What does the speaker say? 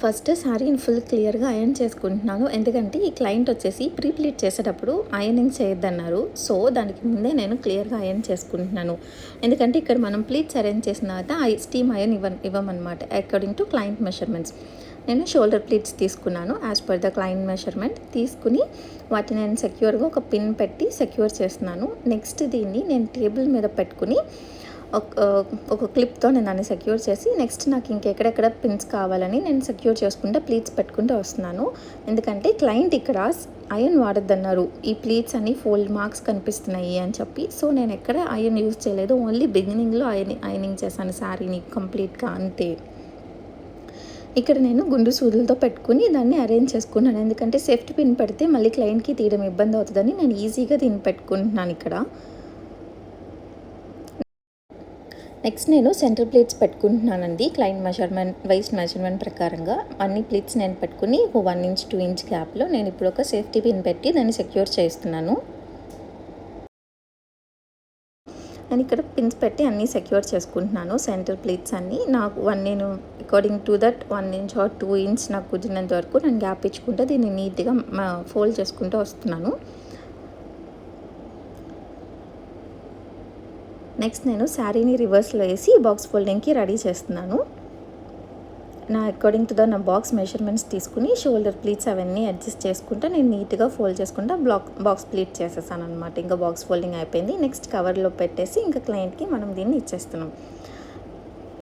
First శారీని full క్లియర్గా iron చేసుకుంటున్నాను. ఎందుకంటే ఈ క్లయింట్ వచ్చేసి ప్రీ ప్లీట్ చేసేటప్పుడు అయర్నింగ్ చేయొద్దన్నారు. సో దానికి ముందే నేను క్లియర్గా అయర్న్ చేసుకుంటున్నాను. ఎందుకంటే ఇక్కడ మనం ప్లీట్స్ అరేంజ్ చేసిన తర్వాత స్టీమ్ అయర్న్ ఇవ్వమన్నమాట అకార్డింగ్ టు క్లయింట్ మెషర్మెంట్స్. నేను షోల్డర్ ప్లీట్స్ తీసుకున్నాను as per the client measurement. తీసుకుని వాటిని నేను సెక్యూర్గా ఒక పిన్ పెట్టి సెక్యూర్ చేస్తున్నాను. నెక్స్ట్ దీన్ని నేను టేబుల్ మీద పెట్టుకుని ఒక క్లిప్తో నేను దాన్ని సెక్యూర్ చేసి నెక్స్ట్ నాకు ఇంకెక్కడెక్కడ పిన్స్ కావాలని నేను సెక్యూర్ చేసుకుంటూ ప్లీట్స్ పెట్టుకుంటూ వస్తున్నాను. ఎందుకంటే క్లయింట్ ఇక్కడ అయర్న్ వాడద్దన్నారు, ఈ ప్లీట్స్ అన్ని ఫోల్డ్ మార్క్స్ కనిపిస్తున్నాయి అని చెప్పి. సో నేను ఎక్కడ అయర్న్ యూజ్ చేయలేదు, ఓన్లీ బిగినింగ్లో అయర్నింగ్ చేశాను శారీని కంప్లీట్గా, అంతే. ఇక్కడ నేను గుండు సూదులతో పెట్టుకుని దాన్ని అరేంజ్ చేసుకున్నాను. ఎందుకంటే సేఫ్టీ పిన్ పెడితే మళ్ళీ క్లయింట్కి తీయడం ఇబ్బంది అవుతుందని నేను ఈజీగా దీన్ని పెట్టుకుంటున్నాను ఇక్కడ. నెక్స్ట్ నేను సెంటర్ ప్లేట్స్ పెట్టుకుంటున్నానండి. క్లయింట్ మెజర్మెంట్ వైస్ట్ మెజర్మెంట్ ప్రకారంగా అన్ని ప్లేట్స్ నేను పెట్టుకుని 1 ఇంచ్ 2 ఇంచ్ గ్యాప్లో నేను ఇప్పుడు ఒక సేఫ్టీ పిన్ పెట్టి దాన్ని సెక్యూర్ చేస్తున్నాను. నేను ఇక్కడ పిన్స్ పెట్టి అన్నీ సెక్యూర్ చేసుకుంటున్నాను సెంటర్ ప్లేట్స్ అన్నీ. నేను according to that 1 inch are 2 inch నాకు కుదిరినంత వరకు నేను గ్యాప్ ఇచ్చుకుంటూ దీన్ని నీట్గా ఫోల్డ్ చేసుకుంటూ వస్తున్నాను. నెక్స్ట్ నేను శారీని రివర్స్లో వేసి బాక్స్ ఫోల్డింగ్కి రెడీ చేస్తున్నాను. అకార్డింగ్ టు నా బాక్స్ మెజర్మెంట్స్ తీసుకుని షోల్డర్ ప్లీట్స్ అవన్నీ అడ్జస్ట్ చేసుకుంటా నేను నీట్గా ఫోల్డ్ చేసుకుంటా బాక్స్ ప్లీట్ చేసేసాను అనమాట. ఇంకా బాక్స్ ఫోల్డింగ్ అయిపోయింది. నెక్స్ట్ కవర్లో పెట్టేసి ఇంకా క్లయింట్కి మనం దీన్ని ఇచ్చేస్తున్నాం.